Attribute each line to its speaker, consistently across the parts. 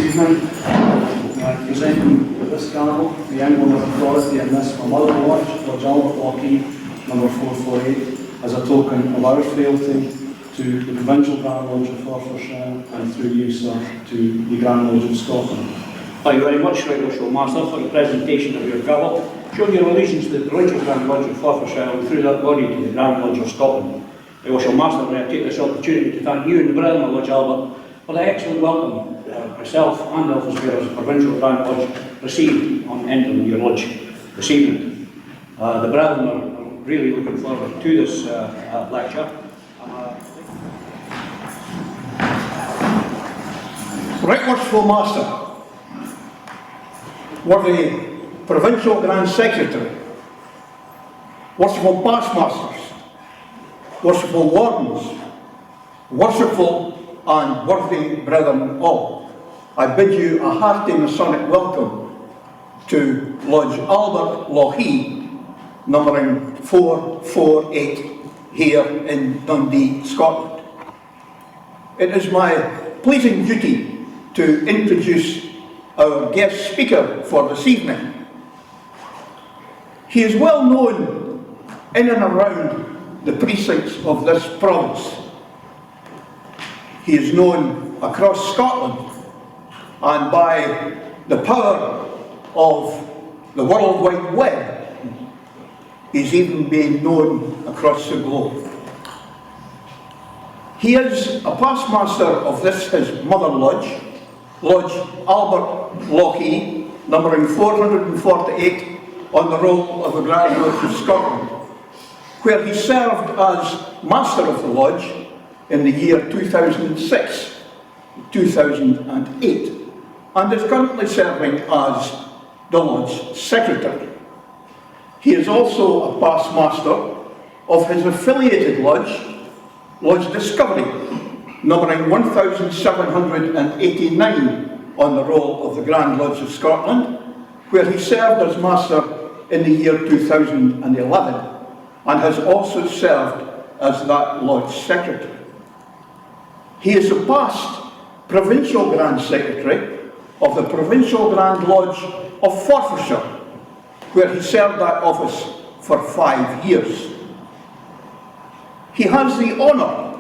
Speaker 1: evening. Presenting this gavel, the emblem of authority in this my mother lodge, Lochee, number 448, as a token of our fealty to the Provincial Grand Lodge of Forfarshire and through you, sir, to the Grand Lodge of Scotland.
Speaker 2: Thank you very much, Right Honourable Master, for the presentation of your gavel, showing your allegiance to the Provincial Grand Lodge of Forfarshire and through that body to the Grand Lodge of Scotland. Right Honourable Master, I take this opportunity to thank you and the brethren of Lodge Albert for the excellent welcome myself and the office bearers of Provincial Grand Lodge received on entering your lodge this evening. The brethren are really looking forward to this lecture.
Speaker 3: Right Worshipful Master, worthy Provincial Grand Secretary, worshipful past masters, worshipful wardens, worshipful and worthy brethren all, I bid you a hearty Masonic welcome to Lodge Albert, Lochee, numbering 448 here in Dundee, Scotland. It is my pleasing duty to introduce our guest speaker for this evening. He is well known in and around the precincts of this province. He is known across Scotland, and by the power of the World Wide Web, he's even been known across the globe. He is a past master of this, his mother lodge, Lodge Albert, Lochee, numbering 448 on the roll of the Grand Lodge of Scotland, where he served as master of the lodge in the year 2006, 2008, and is currently serving as the lodge secretary. He is also a past master of his affiliated lodge, Lodge Discovery, numbering 1789 on the roll of the Grand Lodge of Scotland, where he served as master in the year 2011 and has also served as that lodge secretary. He is a past Provincial Grand Secretary of the Provincial Grand Lodge of Forfarshire, where he served that office for 5 years. He has the honour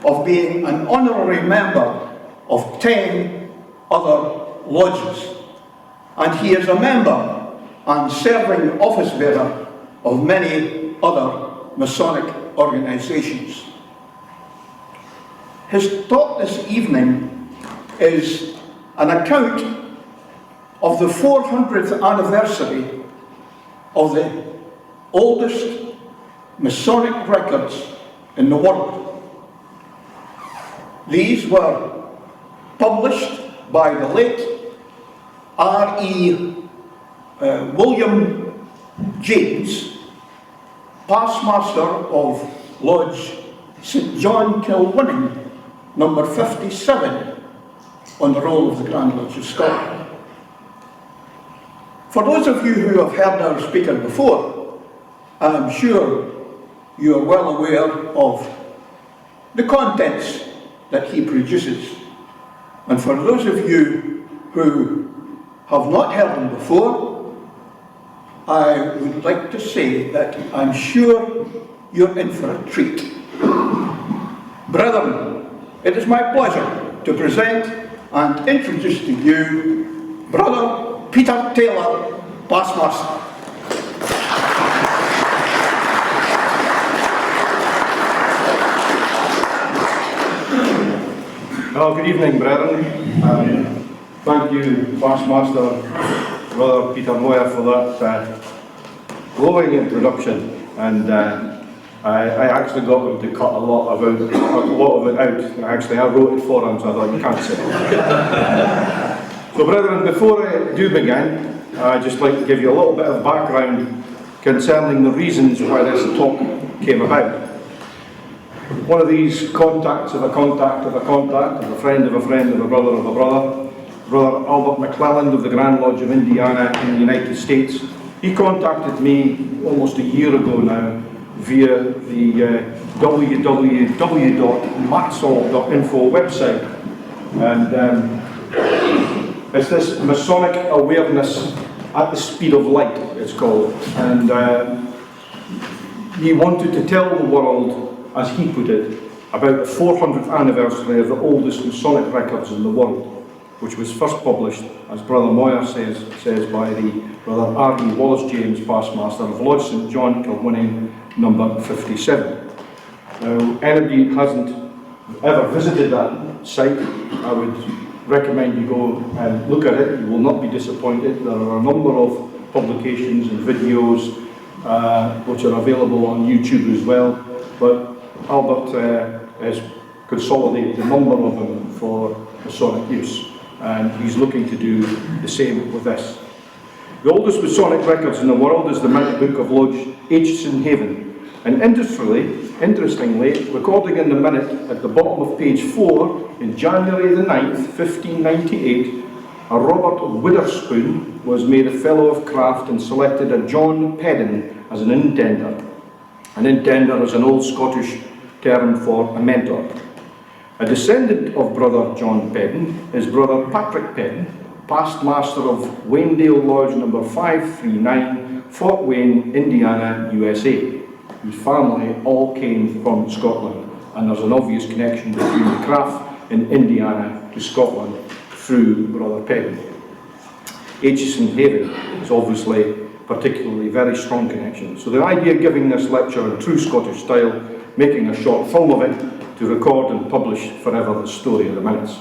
Speaker 3: of being an honorary member of 10 other lodges, and he is a member and serving office bearer of many other Masonic organisations. His talk this evening is an account of the 400th anniversary of the oldest Masonic records in the world. These were published by the late R.E. William James, past master of Lodge St John Kilwinning, number 57 on the roll of the Grand Lodge of Scotland. For those of you who have heard our speaker before, I am sure you are well aware of the contents that he produces. And for those of you who have not heard him before, I would like to say that I'm sure you're in for a treat. Brethren, it is my pleasure to present and introduce to you Brother Peter Taylor, past master.
Speaker 4: Well, good evening, brethren. Thank you, past master, Brother Peter Moyer, for that glowing introduction. And I actually got him to cut a lot of it out. Actually, I wrote it for him, so I thought, you can't say it. So, brethren, before I do begin, I'd just like to give you a little bit of background concerning the reasons why this talk came about. One of these contacts of a contact of a contact, of a friend of a friend, of a brother, Brother Albert McClelland of the Grand Lodge of Indiana in the United States, he contacted me almost a year ago now via the www.matsol.info website. And It's this Masonic awareness at the speed of light, it's called. And he wanted to tell the world, as he put it, about the 400th anniversary of the oldest Masonic records in the world, which was first published, as Brother Moyer says by the Brother R.E. Wallace-James, past master of Lodge St. John, Kilwinning, number 57. Now, anybody who hasn't ever visited that site, I would recommend you go and look at it. You will not be disappointed. There are a number of publications and videos which are available on YouTube as well, but Albert has consolidated a number of them for Masonic use, and he's looking to do the same with this. The oldest Masonic records in the world is the Minute Book of Lodge Aitchison Haven, and interestingly, recording in the minute at the bottom of page 4, in January the 9th, 1598, a Robert Witherspoon was made a Fellow of Craft and selected a John Pedden as an intender. An intender is an old Scottish term for a mentor. A descendant of Brother John Pedden is Brother Patrick Pedden, past master of Waynedale Lodge number 539, Fort Wayne, Indiana, USA, whose family all came from Scotland, and there's an obvious connection between the craft in Indiana to Scotland through Brother Pedden. Aitchison Haven is obviously particularly very strong connection. So the idea of giving this lecture in true Scottish style, making a short film of it to record and publish forever the story of the minutes.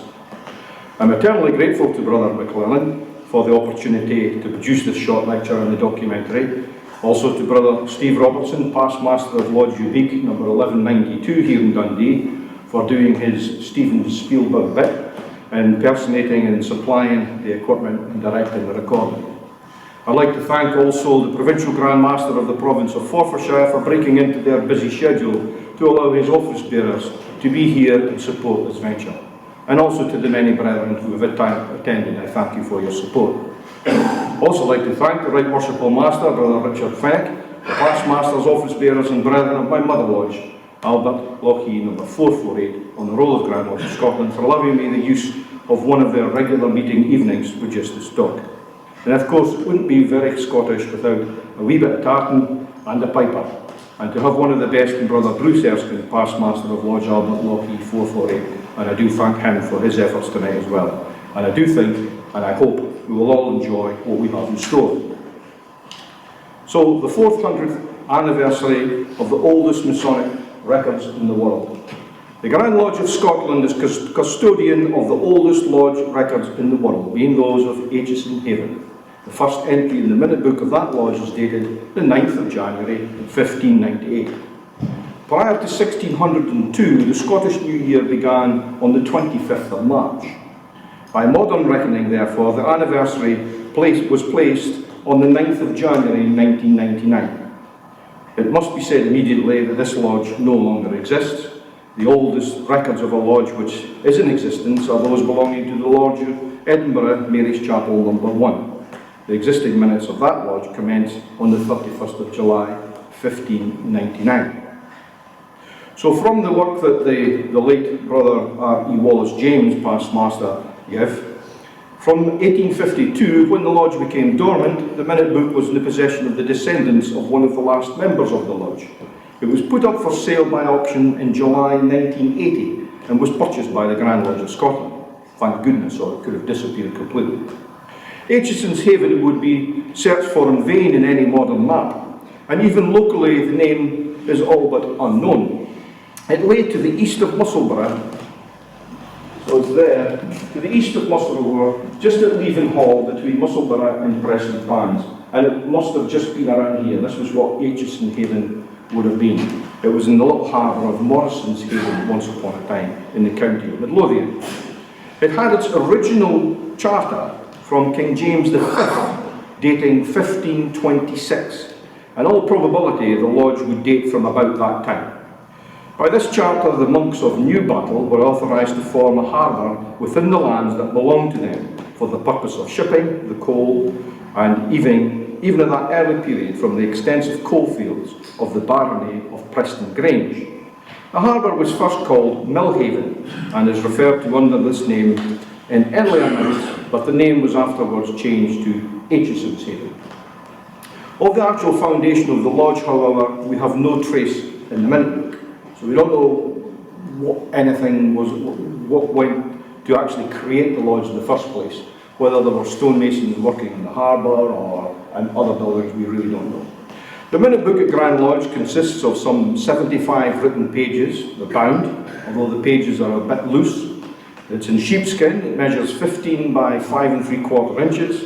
Speaker 4: I'm eternally grateful to Brother McLellan for the opportunity to produce this short lecture and the documentary. Also to Brother Steve Robertson, past master of Lodge Ubique number 1192 here in Dundee, for doing his Steven Spielberg bit, impersonating and supplying the equipment and directing the recording. I'd like to thank also the Provincial Grand Master of the Province of Forfarshire for breaking into their busy schedule to allow his office bearers to be here and support this venture. And also to the many brethren who have attended, I thank you for your support. I'd also like to thank the Right Worshipful Master, Brother Richard Fennick, the past Masters, office bearers and brethren of my mother lodge, Albert, Lochee number 448, on the roll of Grand Lodge of Scotland, for allowing me the use of one of their regular meeting evenings with just this talk. And of course, it wouldn't be very Scottish without a wee bit of tartan and a piper. And to have one of the best in Brother Bruce Erskine, past master of Lodge Albert, Lochee 448, and I do thank him for his efforts tonight as well. And I do think, and I hope, we will all enjoy what we have in store. So, the 400th anniversary of the oldest Masonic records in the world. The Grand Lodge of Scotland is custodian of the oldest lodge records in the world, being those of Aitchison Haven. The first entry in the minute book of that lodge is dated the 9th of January 1598. Prior to 1602, the Scottish New Year began on the 25th of March. By modern reckoning, therefore, the anniversary was placed on the 9th of January 1999. It must be said immediately that this lodge no longer exists. The oldest records of a lodge which is in existence are those belonging to the Lodge of Edinburgh Mary's Chapel number 1. The existing minutes of that lodge commence on the 31st of July 1599. So from the work that the late Brother R.E. Wallace-James, past master, gave, from 1852, when the lodge became dormant, the minute book was in the possession of the descendants of one of the last members of the lodge. It was put up for sale by auction in July 1980 and was purchased by the Grand Lodge of Scotland. Thank goodness, or it could have disappeared completely. Aitchison's Haven would be searched for in vain in any modern map, and even locally the name is all but unknown. It lay to the east of Musselburgh, so it's there, to the east of Musselburgh, just at Leven Hall between Musselburgh and Preston Pans, and it must have just been around here. This was what Aitchison Haven would have been. It was in the little harbour of Morrison's Haven once upon a time in the county of Midlothian. It had its original charter from King James V, dating 1526. In all probability, the lodge would date from about that time. By this charter, the monks of Newbattle were authorised to form a harbour within the lands that belonged to them for the purpose of shipping, the coal, and even at that early period from the extensive coalfields of the barony of Preston Grange. The harbour was first called Millhaven and is referred to under this name in earlier minutes but the name was afterwards changed to Aitchison's Haven. Of the actual foundation of the lodge, however, we have no trace in the minute book, so we don't know what went to actually create the lodge in the first place, whether there were stonemasons working in the harbour or in other buildings, we really don't know. The minute book at Grand Lodge consists of some 75 written pages, they're bound, although the pages are a bit loose. It's in sheepskin, it measures 15 by 5 3/4 inches.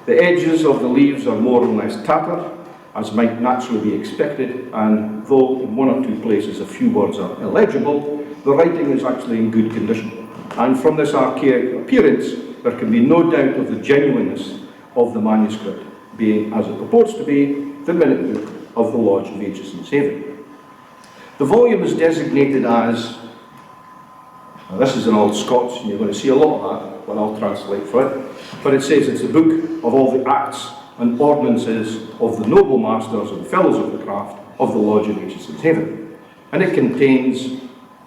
Speaker 4: The edges of the leaves are more or less tattered, as might naturally be expected, and though in one or two places a few words are illegible, the writing is actually in good condition. And from this archaic appearance, there can be no doubt of the genuineness of the manuscript, being, as it purports to be, the minute book of the Lodge of Aitchison's Haven. The volume is designated as, now this is in Old Scots, and you're going to see a lot of that when I'll translate for it, but it says it's the book of all the acts and ordinances of the noble masters and fellows of the craft of the Lodge of Aitchison's Haven. And it contains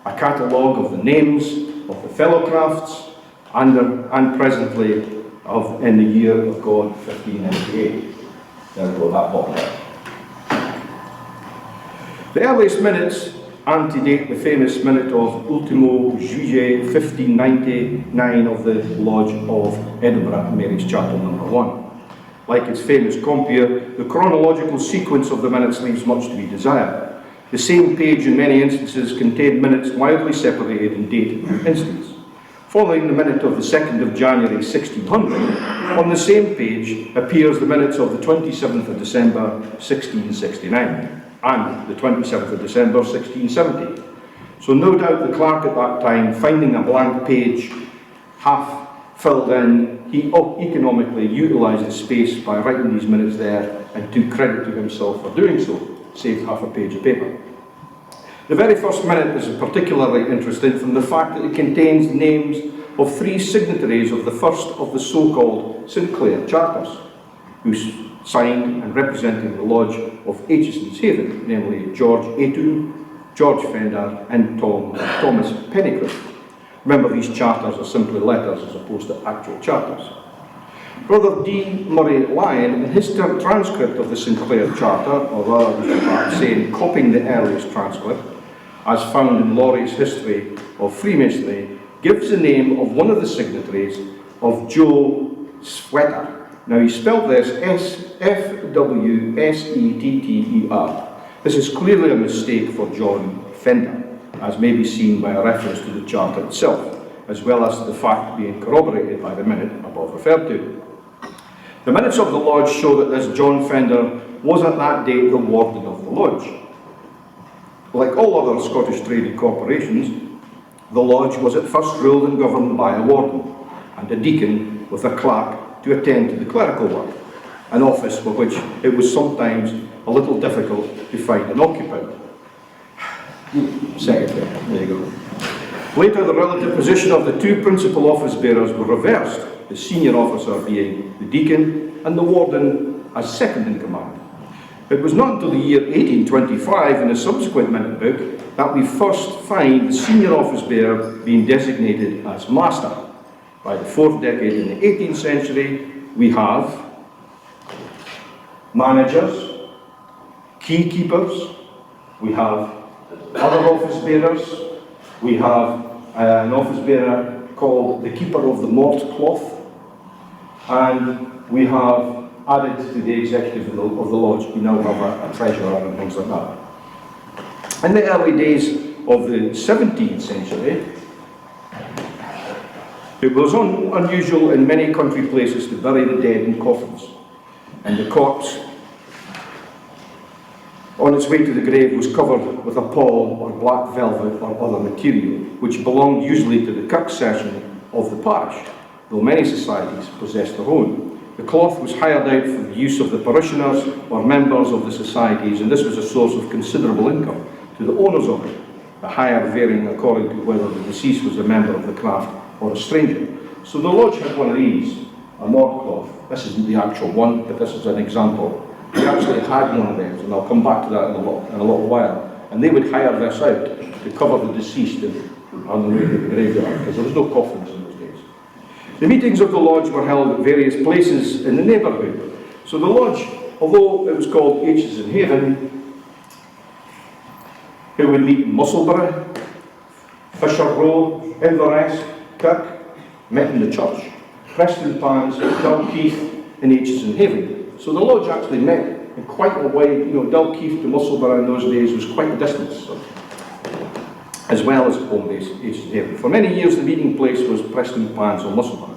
Speaker 4: a catalogue of the names of the fellow crafts and presently in the year of God 1598. There we go, that bottom. The earliest minutes antedate the famous minute of Ultimo Juillet 1599 of the Lodge of Edinburgh, Mary's Chapel number 1. Like its famous compeer, the chronological sequence of the minutes leaves much to be desired. The same page in many instances contained minutes widely separated in date and instance. Following the minute of the 2nd of January 1600, on the same page appears the minutes of the 27th of December 1669 and the 27th of December 1670. So no doubt the clerk at that time, finding a blank page half filled in, he economically utilised the space by writing these minutes there and took credit to himself for doing so, saved half a page of paper. The very first minute is particularly interesting from the fact that it contains the names of 3 signatories of the first of the so-called Sinclair Charters, who signed and representing the Lodge of Aitchison's Haven, namely George Aitchison, George Fender and Thomas Pennycroft. Remember, these charters are simply letters as opposed to actual charters. Brother D. Murray Lyon, in his transcript of the Sinclair Charter, or rather we should perhaps say copying the earliest transcript, as found in Laurie's History of Freemasonry, gives the name of one of the signatories of Joe Sweater. Now he spelled this S-F-W-S-E-T-T-E-R. This is clearly a mistake for John Fender, as may be seen by a reference to the charter itself, as well as the fact being corroborated by the minute above referred to. The minutes of the Lodge show that this John Fender was at that date the warden of the Lodge. Like all other Scottish trading corporations, the Lodge was at first ruled and governed by a warden and a deacon with a clerk to attend to the clerical work, an office for which it was sometimes a little difficult to find an occupant. Secretary, there you go. Later, the relative position of the 2 principal office bearers were reversed, the senior officer being the deacon and the warden as second in command. It was not until the year 1825 in a subsequent minute book that we first find the senior office bearer being designated as master. By the 4th decade in the 18th century, we have managers, key keepers, we have other office bearers, we have an office bearer called the keeper of the malt cloth, and we have added to the executive of the Lodge, we now have a treasurer and things like that. In the early days of the 17th century, it was unusual in many country places to bury the dead in coffins, and the corpse on its way to the grave was covered with a pall or black velvet or other material, which belonged usually to the kirk session of the parish, though many societies possessed their own. The cloth was hired out for the use of the parishioners or members of the societies, and this was a source of considerable income to the owners of it, the hire varying according to whether the deceased was a member of the craft or a stranger. So the Lodge had one of these, a mort cloth. This isn't the actual one, but this is an example. They actually had one of these, and I'll come back to that in a little while. And they would hire this out to cover the deceased on the way to the graveyard, because there was no coffins in those days. The meetings of the lodge were held at various places in the neighbourhood. So the lodge, although it was called Aitchison Haven, it would meet in Musselburgh, Fisher Row, Inverness, Kirk, met in the church, Prestonpans, Dalkeith and Aitchison Haven. So the lodge actually met in quite a way, Dalkeith to Musselburgh in those days was quite a distance, as well as home base Aitchison Haven. For many years the meeting place was Prestonpans or Musselburgh.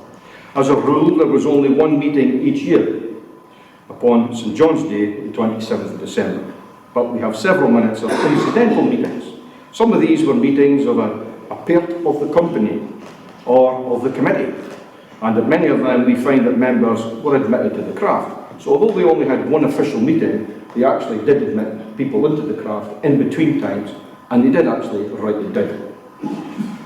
Speaker 4: As a rule, there was only one meeting each year, upon St John's Day, the 27th of December. But we have several minutes of incidental meetings. Some of these were meetings of a part of the company or of the committee, and at many of them we find that members were admitted to the craft. So although they only had one official meeting, they actually did admit people into the craft in between times, and they did actually write it down.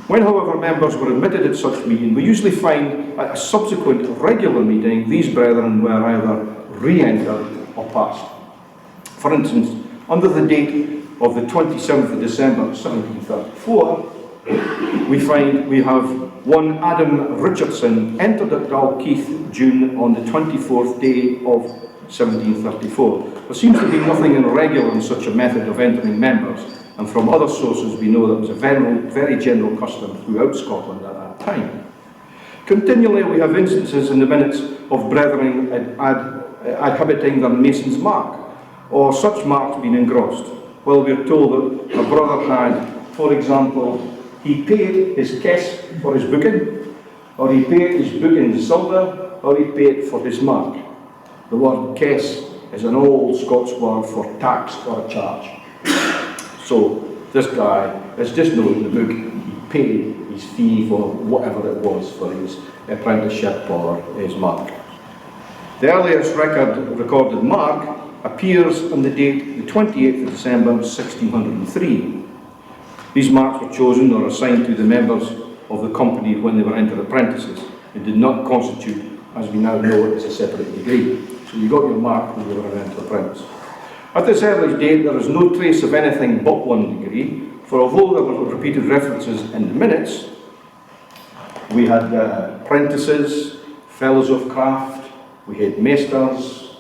Speaker 4: When, however, members were admitted at such meeting, we usually find at a subsequent regular meeting, these brethren were either re-entered or passed. For instance, under the date of the 27th of December 1734, we have one Adam Richardson entered at Dalkeith, June, on the 24th day of 1734. There seems to be nothing irregular in such a method of entering members, and from other sources we know that it was a very general custom throughout Scotland at that time. Continually we have instances in the minutes of brethren adhibiting their mason's mark, or such marks being engrossed. Well, we are told that a brother had, for example, he paid his kess for his booking, or he paid his book in silver, or he paid for his mark. The word kess is an old Scots word for tax or a charge. So this guy is just noting the book, he paid his fee for whatever it was for his apprenticeship or his mark. The earliest recorded mark appears on the date the 28th of December 1603. These marks were chosen or assigned to the members of the company when they were entered apprentices. It did not constitute, as we now know it, as a separate degree. So you got your mark when you were an entered apprentice. At this early date there is no trace of anything but one degree, for although there were repeated references in the minutes, we had apprentices, fellows of craft, we had maesters,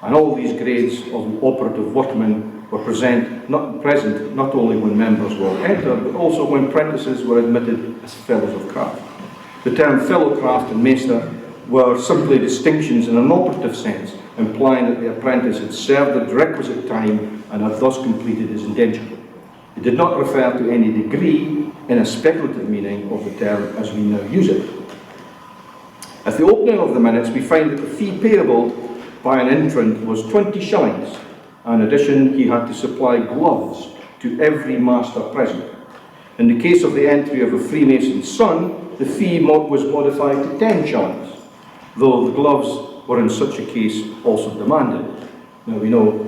Speaker 4: and all these grades of operative workmen were present not only when members were entered, but also when apprentices were admitted as fellows of craft. The term fellow craft and maester were simply distinctions in an operative sense, implying that the apprentice had served the requisite time and had thus completed his indenture. It did not refer to any degree in a speculative meaning of the term as we now use it. At the opening of the minutes, we find that the fee payable by an entrant was 20 shillings. In addition, he had to supply gloves to every master present. In the case of the entry of a Freemason's son, the fee was modified to 10 shillings, though the gloves were in such a case also demanded. Now we know,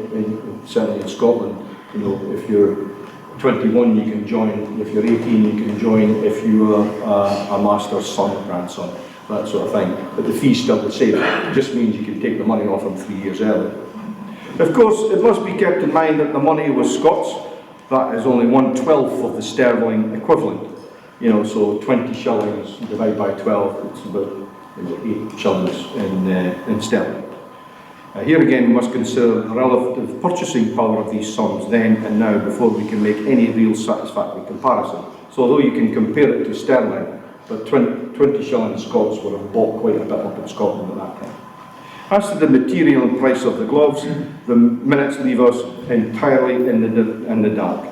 Speaker 4: certainly in Scotland, if you're 21 you can join, if you're 18 you can join, if you are a master's son or grandson, that sort of thing. But the fee's still the same. It just means you can take the money off them 3 years earlier. Of course, it must be kept in mind that the money was Scots. That is only 1/12 of the sterling equivalent. So 20 shillings divided by 12, it's about 8 shillings in sterling. Here again we must consider the relative purchasing power of these sums then and now before we can make any real satisfactory comparison. So although you can compare it to sterling, but 20 shillings Scots would have bought quite a bit up in Scotland at that time. As to the material and price of the gloves, the minutes leave us entirely in the dark,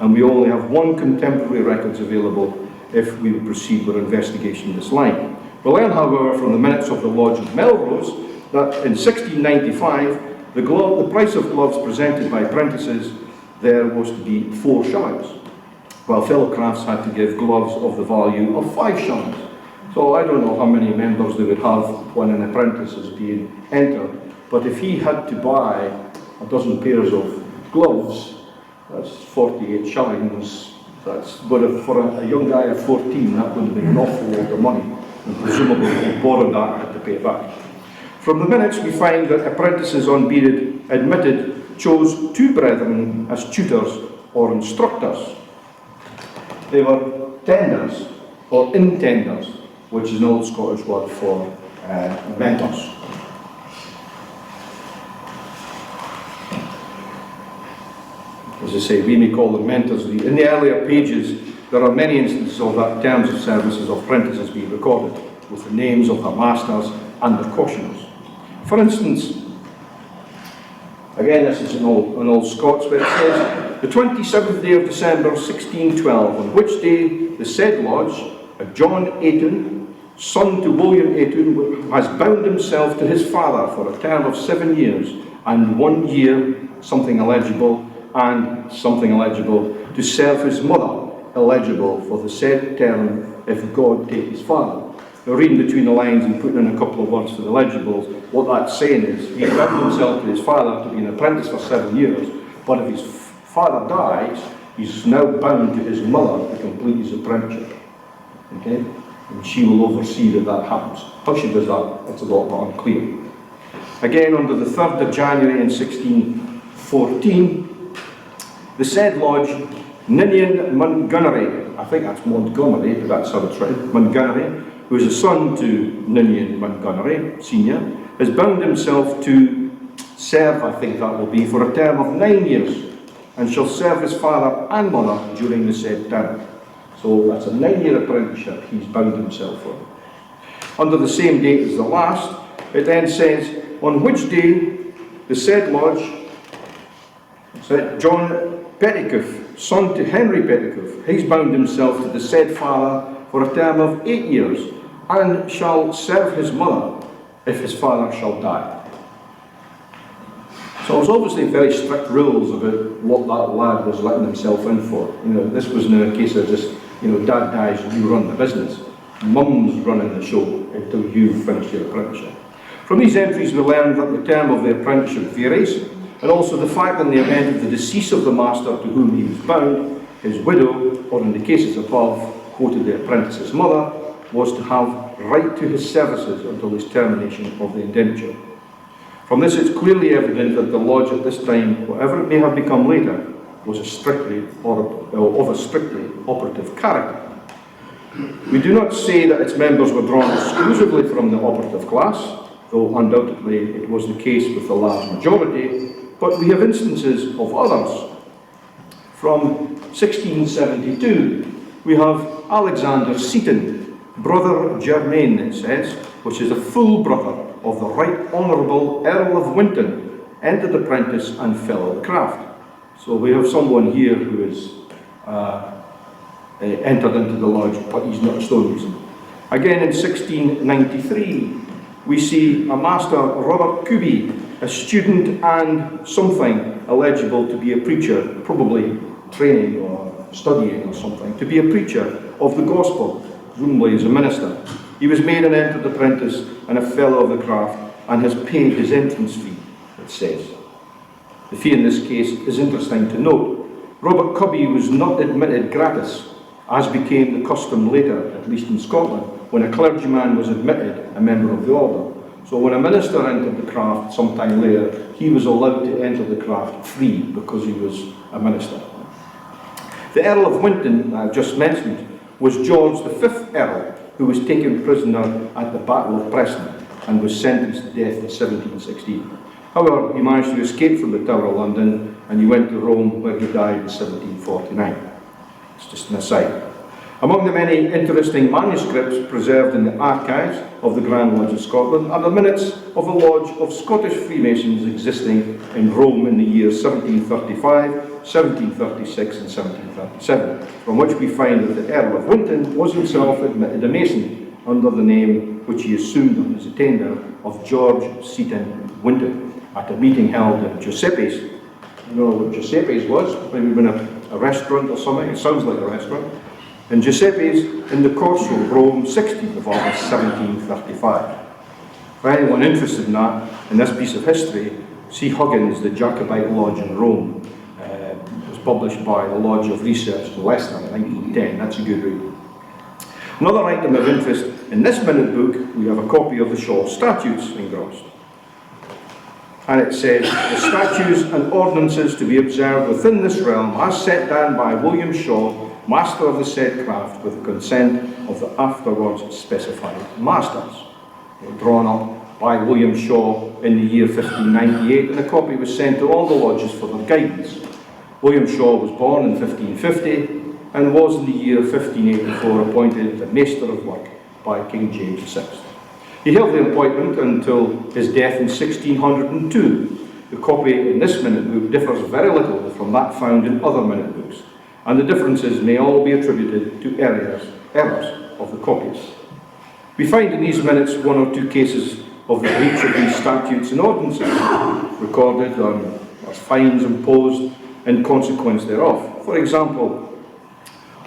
Speaker 4: and we only have one contemporary records available if we proceed with investigation in this line. We learn, however, from the minutes of the Lodge of Melrose that in 1695 the price of gloves presented by apprentices there was to be 4 shillings, while fellow crafts had to give gloves of the value of 5 shillings. So I don't know how many members they would have when an apprentice is being entered, but if he had to buy a dozen pairs of gloves, that's 48 shillings. But for a young guy of 14, that would have been an awful lot of money, and presumably he borrowed that and had to pay it back. From the minutes we find that apprentices on being admitted chose 2 brethren as tutors or instructors. They were tenders or intenders. which is an old Scottish word for mentors. As I say, we may call them mentors. In the earlier pages, there are many instances of that terms of services of apprentices being recorded, with the names of their masters and their cautioners. For instance, again, this is an old Scots, where it says, the 27th day of December 1612, on which day the said lodge, John Aitchison, son to William Aitchison, has bound himself to his father for a term of 7 years and 1 year, something illegible, and something illegible, to serve his mother, illegible, for the said term, if God take his father. Now, reading between the lines and putting in a couple of words for the legibles, what that's saying is he bound himself to his father to be an apprentice for 7 years, but if his father dies, he's now bound to his mother to complete his apprenticeship. Okay? And she will oversee that happens. How she does that, it's a lot unclear. Again, under the 3rd of January in 1614, the said lodge, Ninian Montgomery, I think that's Montgomery, but that's how it's written, Montgomery, who is a son to Ninian Montgomery, senior, has bound himself to serve, I think that will be, for a term of 9 years, and shall serve his father and mother during the said term. So that's a 9-year apprenticeship he's bound himself for. Under the same date as the last, it then says, on which day the said lodge, said John Petticoff, son to Henry Petticoff, he's bound himself to the said father for a term of 8 years, and shall serve his mother if his father shall die. So there's obviously very strict rules about what that lad was letting himself in for. You know, this wasn't a case of just, you know, dad dies and you run the business. Mum's running the show until you finish your apprenticeship. From these entries we learn that the term of the apprenticeship varies, and also the fact that in the event of the decease of the master to whom he was bound, his widow, or in the cases above, quoted the apprentice's mother, was to have right to his services until his termination of the indenture. From this it's clearly evident that the lodge at this time, whatever it may have become later, was of a strictly operative character. We do not say that its members were drawn exclusively from the operative class, though undoubtedly it was the case with the large majority, but we have instances of others. From 1672, we have Alexander Seaton, brother Germain, it says, which is a full brother of the Right Honourable Earl of Winton, entered apprentice and fellow of the craft. So we have someone here who is entered into the lodge, but he's not a stonemason. Again in 1693, we see a master, Robert Kuby, a student and something eligible to be a preacher, probably training or studying or something, to be a preacher of the gospel, presumably as a minister. He was made an entered apprentice and a fellow of the craft, and has paid his entrance fee, it says. The fee in this case is interesting to note. Robert Cubby was not admitted gratis, as became the custom later, at least in Scotland, when a clergyman was admitted a member of the order. So when a minister entered the craft sometime later, he was allowed to enter the craft free because he was a minister. The Earl of Winton, I've just mentioned, was George the Fifth Earl, who was taken prisoner at the Battle of Preston and was sentenced to death in 1716. However, he managed to escape from the Tower of London and he went to Rome, where he died in 1749. It's just an aside. Among the many interesting manuscripts preserved in the archives of the Grand Lodge of Scotland are the minutes of a lodge of Scottish Freemasons existing in Rome in the years 1735, 1736 and 1737, from which we find that the Earl of Winton was himself admitted a Mason under the name which he assumed on his attainder of George Seaton Winton at a meeting held in Giuseppe's. You know what Giuseppe's was? Maybe been a restaurant or something. It sounds like a restaurant. In Giuseppe's in the Corso, Rome, 16th of August 1735. For anyone interested in that, in this piece of history, see Huggins, The Jacobite Lodge in Rome. It was published by the Lodge of Research in Leicester in 1910. That's a good read. Another item of interest in this minute book, we have a copy of the Shaw Statutes engrossed. And it says, the statutes and ordinances to be observed within this realm as set down by William Shaw, master of the said craft, with the consent of the afterwards specified masters, drawn up by William Shaw in the year 1598, and a copy was sent to all the lodges for their guidance. William Shaw was born in 1550 and was in the year 1584 appointed the Master of Work by King James VI. He held the appointment until his death in 1602. The copy in this minute book differs very little from that found in other minute books, and the differences may all be attributed to errors of the copies. We find in these minutes one or two cases of the breach of these statutes and ordinances, recorded as fines imposed in consequence thereof. For example,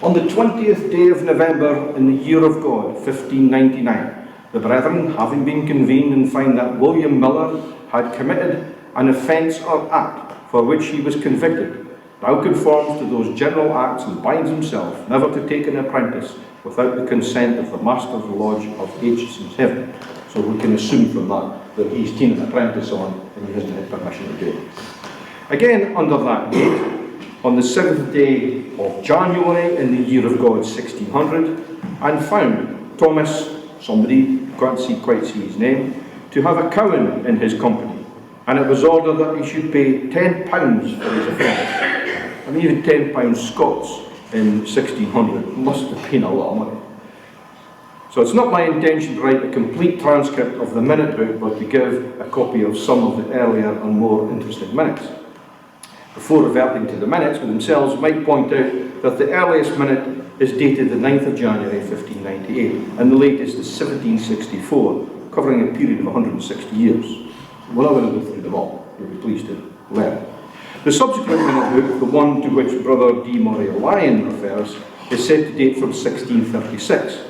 Speaker 4: on the 20th day of November in the year of God, 1599, the brethren, having been convened and find that William Miller had committed an offence or act for which he was convicted, now conforms to those general acts and binds himself never to take an apprentice without the consent of the Master of the Lodge of Aitchison's heaven. So we can assume from that he's taken an apprentice on and he hasn't had permission to do it. Again, under that date, on the 7th day of January in the year of God 1600, and found Thomas, somebody can't quite see his name, to have a cowan in his company, and it was ordered that he should pay £10 for his offence. And even £10 Scots in 1600 must have been a lot of money. So it's not my intention to write a complete transcript of the minute book, but to give a copy of some of the earlier and more interesting minutes. Before reverting to the minutes themselves, might point out that the earliest minute is dated the 9th of January 1598, and the latest is 1764, covering a period of 160 years. We're not going to go through them all, you'll be pleased to learn. The subsequent minute book, the one to which Brother D. Murray Lyon refers, is said to date from 1636.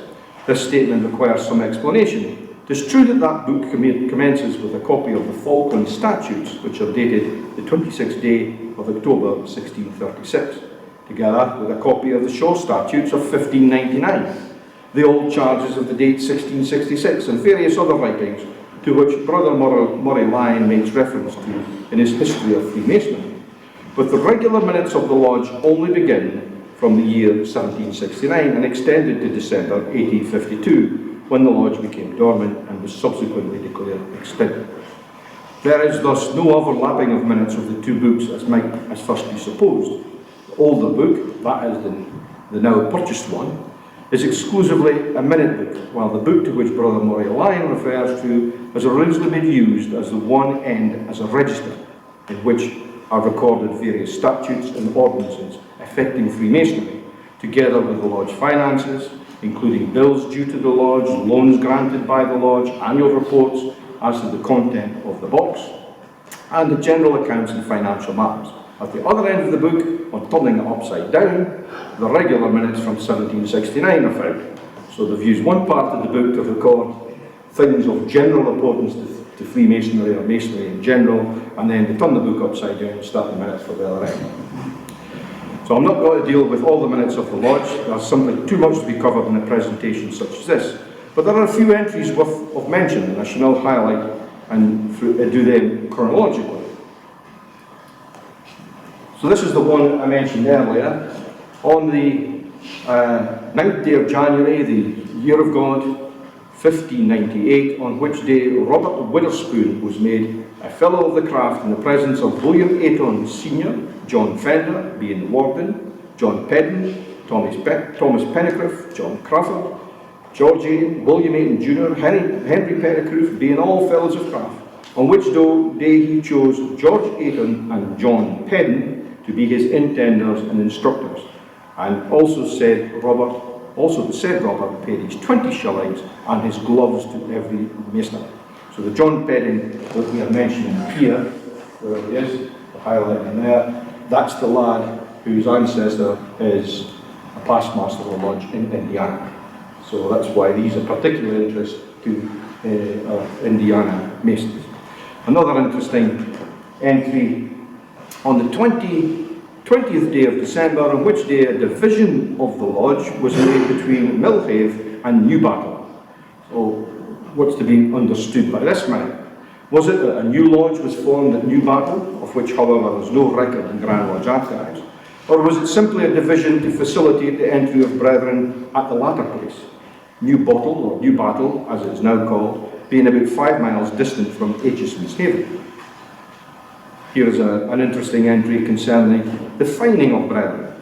Speaker 4: This statement requires some explanation. It is true that that book commences with a copy of the Falkland Statutes, which are dated the 26th day of October 1636, together with a copy of the Shaw Statutes of 1599, the old charges of the date 1666, and various other writings to which Brother Murray Lyon makes reference to in his History of Freemasonry. But the regular minutes of the Lodge only begin from the year 1769 and extended to December 1852, when the Lodge became dormant and was subsequently declared extinct. There is thus no overlapping of minutes of the two books as might as first be supposed. The older book, that is the now purchased one, is exclusively a minute book, while the book to which Brother Murray Lyon refers to has originally been used as the one end as a register, in which are recorded various statutes and ordinances affecting Freemasonry, together with the Lodge finances, including bills due to the Lodge, loans granted by the Lodge, annual reports as to the content of the box, and the general accounts and financial matters. At the other end of the book, on turning it upside down, the regular minutes from 1769 are found. So they've used one part of the book to record things of general importance to Freemasonry or Masonry in general, and then they turn the book upside down and start the minutes for the other end. So I'm not going to deal with all the minutes of the Lodge. There's simply too much to be covered in a presentation such as this. But there are a few entries worth of mention, and I shall now highlight and do them chronologically. So this is the one I mentioned earlier. On the 9th day of January, the year of God, 1598, on which day Robert Witherspoon was made a Fellow of the Craft in the presence of William Aitchison Sr., John Fender, being Warden, John Pedden, Thomas Pennycroft, John Crawford, George Aitchison, William Aitchison Jr., Henry Pennycroft, being all Fellows of Craft, on which day he chose George Aitchison and John Pedden to be his intenders and instructors, and also the said Robert paid his 20 shillings and his gloves to every mason. So the John Pedden that we are mentioning here, where it is, the highlight in there, that's the lad whose ancestor is a past master of the Lodge in Indiana. So that's why these are particular interest to Indiana Masons. Another interesting entry on the 20th day of December, on which day a division of the Lodge was made between Millhaven and Newbattle. So what's to be understood by this minute? Was it that a new lodge was formed at Newbattle, of which however there's no record in Grand Lodge archives? Or was it simply a division to facilitate the entry of brethren at the latter place? New Battle, as it is now called, being about 5 miles distant from Aitchison's Haven. Here is an interesting entry concerning the fining of brethren.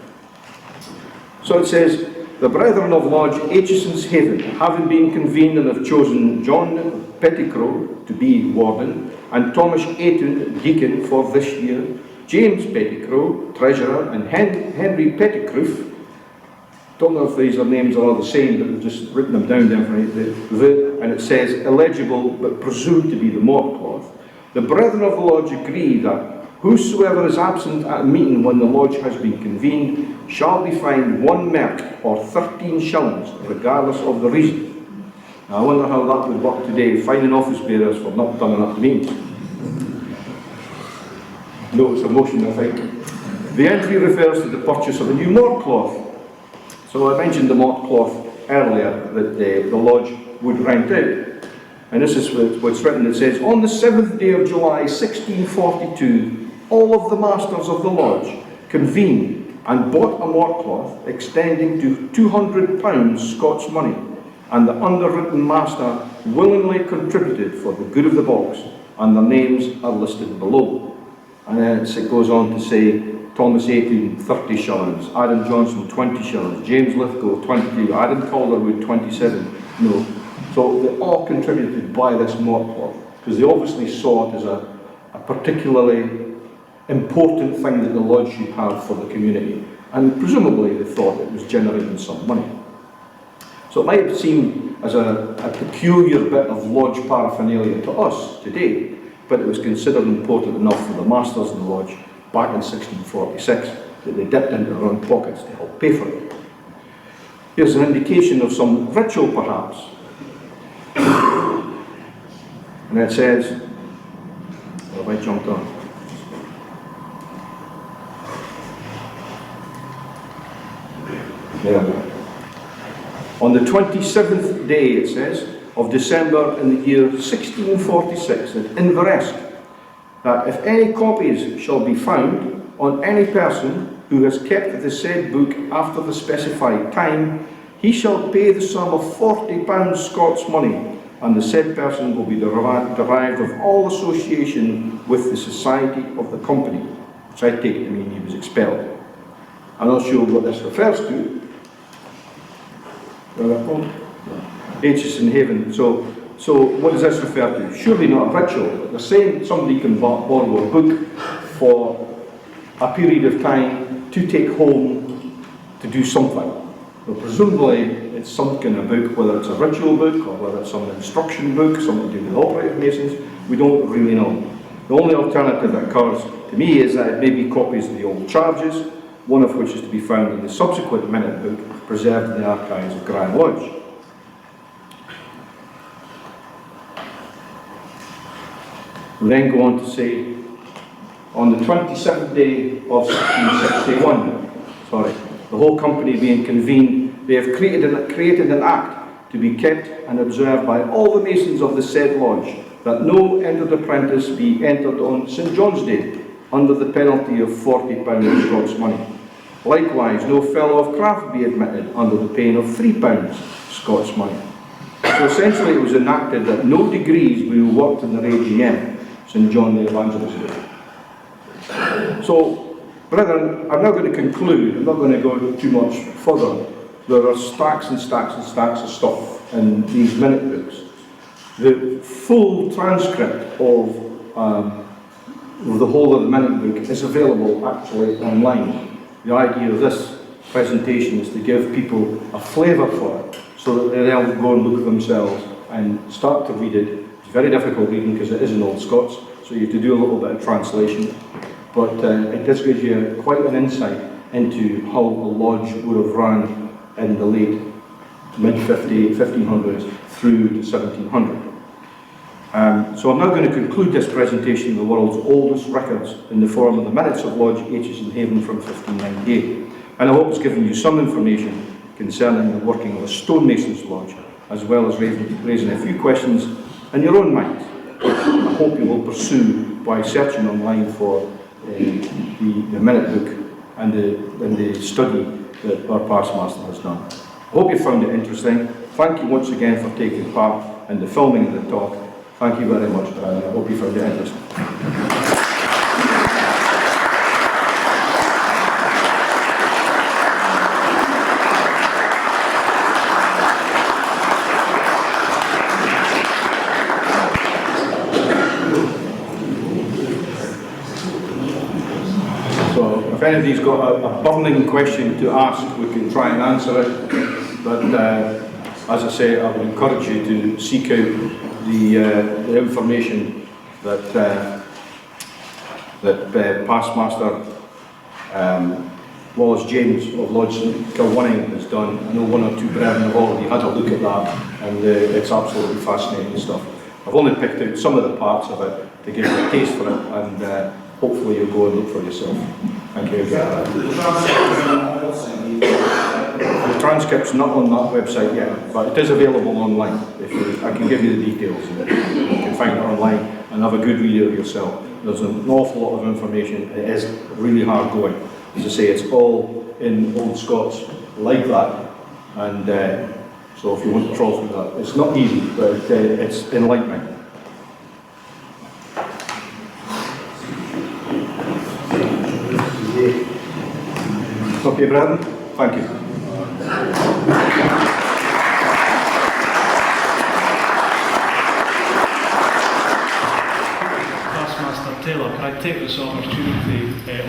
Speaker 4: So it says, the brethren of Lodge Aitchison's Haven, having been convened and have chosen John Pettigrew to be warden, and Thomas Ayton deacon for this year, James Pettigrew, treasurer, and Henry Pettigrew. Don't know if these names are all the same, but we've just written them down there for and it says illegible but presumed to be the mortcloth. The brethren of the lodge agree that whosoever is absent at a meeting when the lodge has been convened shall be fined 1 merk or 13 shillings, regardless of the reason. Now, I wonder how that would work today, fining office bearers for not turning up to meetings. No, it's a motion, I think. The entry refers to the purchase of a new mortcloth. So I mentioned the mortcloth earlier that the lodge would rent out. And this is what's written. It says, on the 7th day of July 1642, all of the masters of the lodge convened and bought a mortcloth extending to £200 Scots money, and the underwritten master willingly contributed for the good of the box, and their names are listed below. And then it goes on to say, Thomas Ayton, 30 shillings, Adam Johnson, 20 shillings, James Lithgow, 22, Adam Calderwood, 27. No. So they all contributed to buy this mortcloth, because they obviously saw it as a particularly important thing that the lodge should have for the community. And presumably they thought it was generating some money. So it might seem as a peculiar bit of lodge paraphernalia to us today, but it was considered important enough for the masters in the lodge back in 1646 that they dipped into their own pockets to help pay for it. Here's an indication of some ritual, perhaps. And it says, oh, have I jumped on? Yeah. On the 27th day, it says, of December in the year 1646 at Inveresk, that if any copies shall be found on any person who has kept the said book after the specified time, he shall pay the sum of £40 Scots money, and the said person will be derived of all association with the society of the company, which I take it to mean he was expelled. I'm not sure what this refers to. Aitchison Haven. So what does this refer to? Surely not a ritual. They're saying somebody can borrow a book for a period of time to take home to do something. Well, presumably it's some kind of book, whether it's a ritual book or whether it's some instruction book, something to do with operative masons. We don't really know. The only alternative that occurs to me is that it may be copies of the old charges, one of which is to be found in the subsequent minute book preserved in the archives of Grand Lodge. We then go on to say, on the 27th day of 1661, the whole company being convened, they have created an act to be kept and observed by all the masons of the said lodge, that no entered apprentice be entered on St. John's Day, under the penalty of £40 Scots money. Likewise, no fellow of craft be admitted under the pain of £3 Scots money. So essentially it was enacted that no degrees will be worked in the AGM, St. John the Evangelist. So, brethren, I'm now going to conclude. I'm not going to go too much further. There are stacks and stacks and stacks of stuff in these minute books. The full transcript of the whole of the minute book is available actually online. The idea of this presentation is to give people a flavour for it, so that they'll go and look at themselves and start to read it. It's very difficult reading because it is in Old Scots, so you have to do a little bit of translation. But it does give you quite an insight into how a lodge would have run in the late mid-1500s through to 1700. So I'm now going to conclude this presentation of the world's oldest records in the form of the minutes of Lodge Aitchison Haven from 1598. And I hope it's given you some information concerning the working of a stonemason's lodge, as well as raising a few questions in your own minds, which I hope you will pursue by searching online for the minute book and the study that our past master has done. I hope you found it interesting. thank you once again for taking part in the filming of the talk. Thank you very much, and I hope you found it interesting. If anybody's got a burning question to ask, we can try and answer it. But as I say, I would encourage you to seek out the information that past Master Wallace James of Lodge Kilwinning has done. I know one or two brethren have already had a look at that, and it's absolutely fascinating stuff. I've only picked out some of the parts of it to give you a taste for it, and hopefully you'll go and look for yourself. Thank you. The transcript's not on that website yet, but it is available online. I can give you the details. You can find it online and have a good read of it yourself. There's an awful lot of information. It is really hard going. As I say, it's all in Old Scots like that, and so if you want to trawl through that, it's not easy, but it's enlightening. Okay, brethren, thank you.
Speaker 5: Master Taylor, can I take this opportunity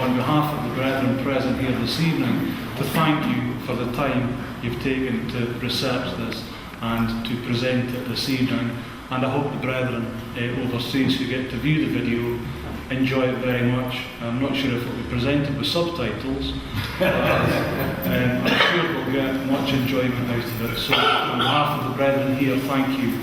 Speaker 5: on behalf of the brethren present here this evening to thank you for the time you've taken to research this and to present it this evening, and I hope the brethren overseas who get to view the video enjoy it very much. I'm not sure if it will be presented with subtitles, but I'm sure we'll get much enjoyment out of it. So on behalf of the brethren here, thank you